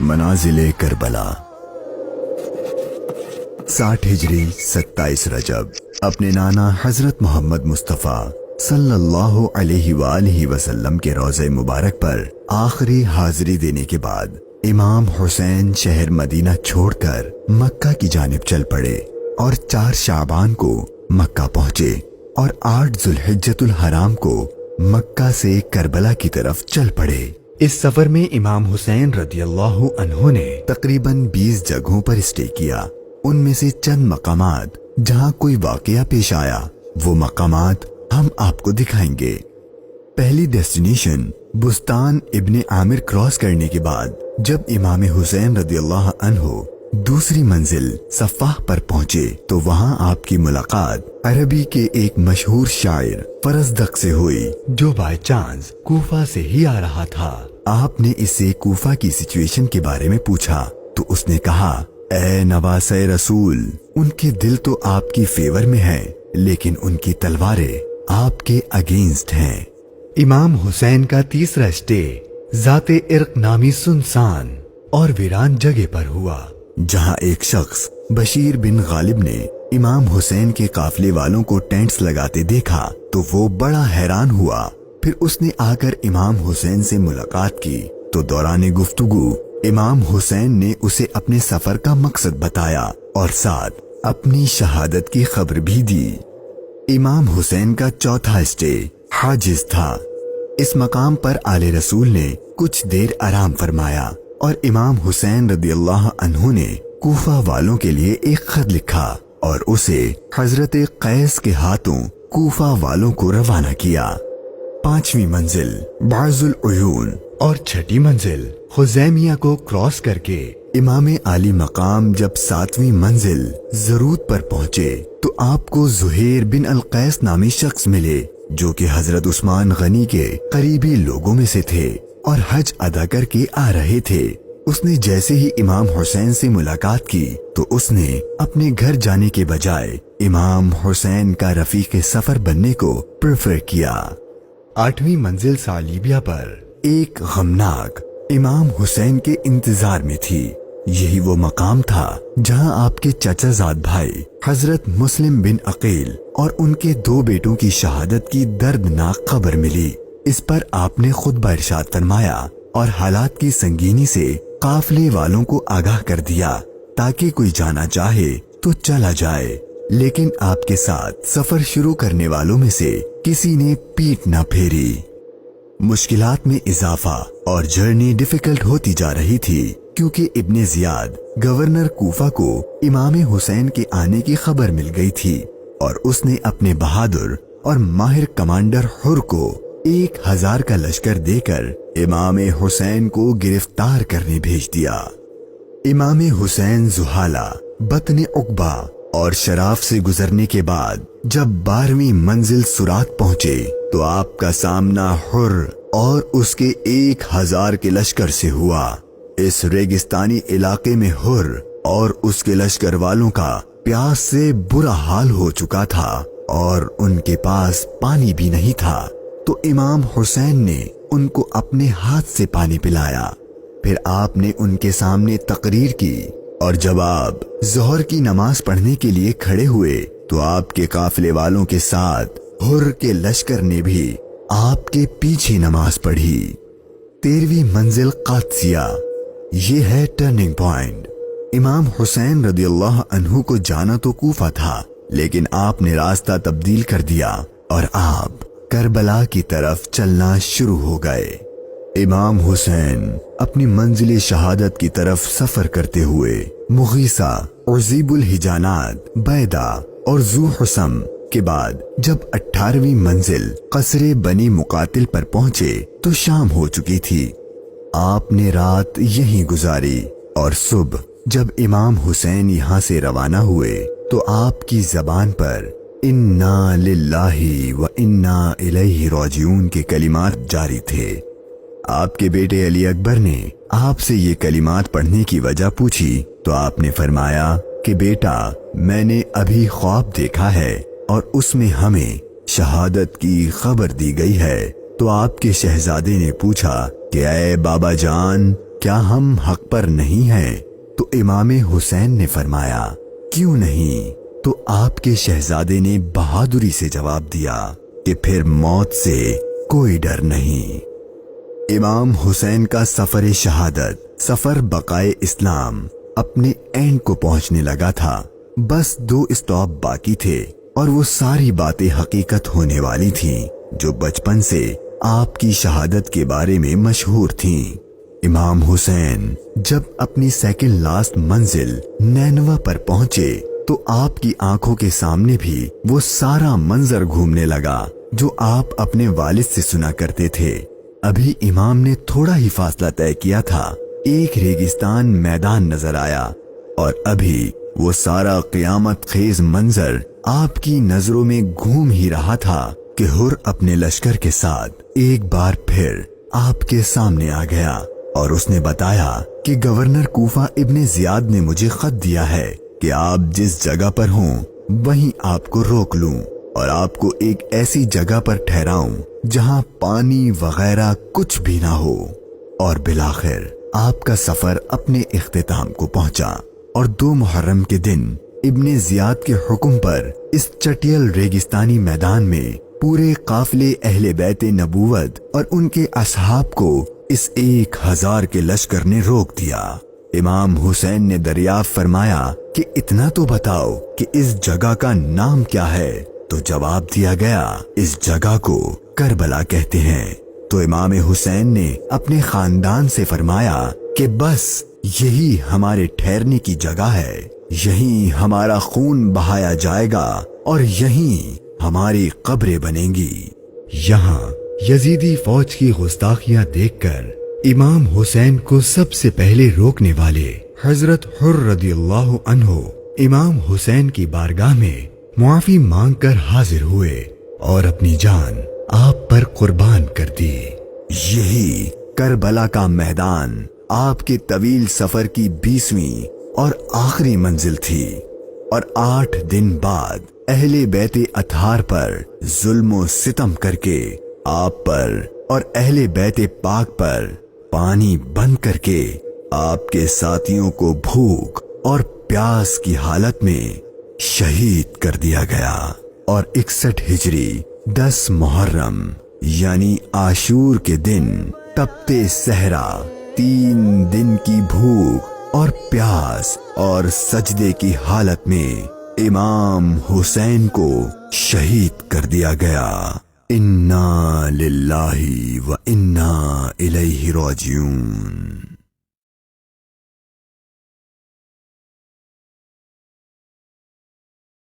मनाजिले Karbala 60 हिजरी 27 रजब अपने नाना हजरत मोहम्मद मुस्तफ़ा सल्लल्लाहु अलैहि वालैहि वसल्लम के रोज़े मुबारक पर आखिरी हाजिरी देने के बाद इमाम हुसैन शहर मदीना छोड़कर मक्का की जानिब चल पड़े और 4 शाबान को मक्का पहुंचे और 8 जुल्हिज्जतुल हराम को मक्का से करबला की तरफ चल पड़े। इस सफर में इमाम हुसैन रदियल्लाहु अन्हु ने तकरीबन 20 जगहों पर स्टे किया। उनमें से चंद मकामात जहां कोई वाकया पेश आया वो मकामात हम आपको दिखाएंगे। पहली डेस्टिनेशन बुस्तान इब्ने आमिर क्रॉस करने के बाद जब इमाम हुसैन रदियल्लाहु अन्हु दूसरी मंजिल सफ़ाह पर पहुंचे तो वहां आपकी मुलाकात अरबी के एक मशहूर शायर फरजदक से हुई जो बाय चांस कूफा से ही आ रहा था। आपने इससे कूफा की सिचुएशन के बारे में पूछा तो उसने कहा, ए नवासे रसूल, उनके दिल तो आपकी फेवर में है लेकिन उनकी तलवारें आपके अगेंस्ट हैं। इमाम हुसैन का तीसरा स्टे जाते इर्क नामी सुनसान और वीरान जगह पर हुआ जहां एक शख्स बशीर बिन गालिब ने इमाम हुसैन के काफले वालों को टेंट्स लगाते देखा तो वो बड़ा हैरान हुआ। फिर उसने आकर इमाम हुसैन से मुलाकात की तो दौरान गुफ्तगू इमाम हुसैन ने उसे अपने सफर का मकसद बताया और साथ अपनी शहादत की खबर भी दी। इमाम हुसैन का चौथा स्टे हाजिज था। इस मकाम पर आले रसूल ने कुछ देर आराम फरमाया और इमाम हुसैन रदियल्लाहु अन्हु ने कूफा वालों के लिए एक खत लिखा और उसे हजरत कैस के हाथों कूफा वालों को रवाना किया। 5वीं मंजिल बाजुल उयून और 6ठी मंजिल खुजैमिया को क्रॉस करके इमाम आली मकाम जब 7वीं मंजिल जरूद पर पहुंचे तो आपको जुहैर बिन अल कैस नामी शख्स मिले जो कि हजरत उस्मान गनी के करीबी लोगों में से थे और हज अदा करके आ रहे थे। उसने जैसे ही इमाम हुसैन से मुलाकात की तो उसने अपने घर जाने के बजाय इमाम हुसैन का रफीक सफर बनने को प्रेफर किया। 8वीं मंजिल सालिबिया पर एक गमनाक इमाम हुसैन के इंतजार में थी। यही वो मकाम था जहां आपके चचाजाद भाई हजरत मुस्लिम बिन अकील और उनके 2 बेटों की शहादत की दर्दनाक खबर मिली। इस पर आपने खुतबा इरशाद फरमाया और हालात की संगीनी से काफले वालों को आगाह कर दिया ताकि कोई जाना चाहे तो चला जाए, लेकिन आपके साथ सफर शुरू करने वालों में से किसी ने पीठ न फेरी। मुश्किलात में इजाफा और जर्नी डिफिकल्ट होती जा रही थी क्योंकि इब्ने जियाद गवर्नर कूफा को इमाम हुसैन के आने की खबर मिल गई थी और उसने अपने बहादुर और माहिर कमांडर हुर को 1000 का लश्कर देकर इमाम हुसैन को गिरफ्तार करने भेज दिया। इमाम हुसैन जुहाला, बतने उकबा और शराफ से गुजरने के बाद जब 12वीं मंजिल सुरात पहुंचे तो आपका सामना हुर और उसके 1000 के लश्कर से हुआ। इस रेगिस्तानी इलाके में हुर और उसके लश्कर वालों का प्यास से बुरा हाल हो चुका था और उनके पास पानी भी नहीं था तो इमाम हुसैन ने उनको अपने हाथ से पानी पिलाया। फिर आपने उनके सामने तकरीर की और जब आप जोहर की नमाज पढ़ने के लिए खड़े हुए तो आपके काफिले वालों के साथ हुर के लश्कर ने भी आपके पीछे नमाज पढ़ी। 13वीं मंजिल कादसिया, ये है टर्निंग पॉइंट। इमाम हुसैन रदियल्लाहु अन्हु को जाना तो कूफा था लेकिन आपने रास्ता तब्दील कर दिया और आप करबला की तरफ चलना शुरू हो गए। इमाम हुसैन अपनी मंजिल शहादत की तरफ सफर करते हुए मुगीसा, उज़ीबुल हिजानात, बैदा और जू हुसम के बाद जब 18वीं मंजिल कसरे बनी मुकातिल पर पहुंचे तो शाम हो चुकी थी। आपने रात यहीं गुजारी और सुबह जब इमाम हुसैन यहाँ से रवाना हुए तो आपकी जबान पर इन्ना लिल्लाही व इन्ना इलैहि राजिऊन के कलिमात जारी थे। आपके बेटे अली अकबर ने आपसे ये कलिमात पढ़ने की वजह पूछी तो आपने फरमाया कि बेटा, मैंने अभी ख्वाब देखा है और उसमें हमें शहादत की खबर दी गई है। तो आपके शहजादे ने पूछा कि ऐ बाबा जान, کیا ہم حق پر نہیں ہیں؟ تو امام حسین نے فرمایا کیوں نہیں؟ تو آپ کے شہزادے نے بہادری سے جواب دیا کہ پھر موت سے کوئی ڈر نہیں۔ امام حسین کا سفر شہادت، سفر بقائے اسلام اپنے اینڈ کو پہنچنے لگا تھا۔ بس 2 اسٹاپ باقی تھے اور وہ ساری باتیں حقیقت ہونے والی تھیں جو بچپن سے آپ کی شہادت کے بارے میں مشہور تھیں۔ امام حسین جب اپنی سیکنڈ لاسٹ منزل نینوا پر پہنچے تو آپ کی آنکھوں کے سامنے بھی وہ سارا منظر گھومنے لگا جو آپ اپنے والد سے سنا کرتے تھے۔ ابھی امام نے تھوڑا ہی فاصلہ طے کیا تھا، ایک ریگستان میدان نظر آیا اور ابھی وہ سارا قیامت خیز منظر آپ کی نظروں میں گھوم ہی رہا تھا کہ ہر اپنے لشکر کے ساتھ ایک بار پھر آپ کے سامنے آ گیا اور اس نے بتایا کہ گورنر کوفہ ابن زیاد نے مجھے خط دیا ہے کہ آپ جس جگہ پر ہوں وہیں آپ کو روک لوں اور آپ کو ایک ایسی جگہ پر ٹھہراؤں جہاں پانی وغیرہ کچھ بھی نہ ہو۔ اور بالآخر آپ کا سفر اپنے اختتام کو پہنچا اور 2 محرم کے دن ابن زیاد کے حکم پر اس چٹیل ریگستانی میدان میں پورے قافلے اہل بیت نبوت اور ان کے اصحاب کو اس 1000 کے لشکر نے روک دیا۔ امام حسین نے دریافت فرمایا کہ اتنا تو بتاؤ کہ اس جگہ کا نام کیا ہے؟ تو جواب دیا گیا اس جگہ کو کربلا کہتے ہیں۔ تو امام حسین نے اپنے خاندان سے فرمایا کہ بس یہی ہمارے ٹھہرنے کی جگہ ہے، یہیں ہمارا خون بہایا جائے گا اور یہیں ہماری قبریں بنیں گی۔ یہاں یزیدی فوج کی گستاخیاں دیکھ کر امام حسین کو سب سے پہلے روکنے والے حضرت حر رضی اللہ عنہ امام حسین کی بارگاہ میں معافی مانگ کر حاضر ہوئے اور اپنی جان آپ پر قربان کر دی۔ یہی کربلا کا میدان آپ کے طویل سفر کی 20ویں اور آخری منزل تھی، اور 8 دن بعد اہل بیت اطہار پر ظلم و ستم کر کے آپ پر اور اہل بیت پاک پر پانی بند کر کے آپ کے ساتھیوں کو بھوک اور پیاس کی حالت میں شہید کر دیا گیا۔ اور 61 ہجری 10 محرم یعنی عاشور کے دن تپتے صحرا 3 دن کی بھوک اور پیاس اور سجدے کی حالت میں امام حسین کو شہید کر دیا گیا۔ انا للہ و انا الیہ راجعون۔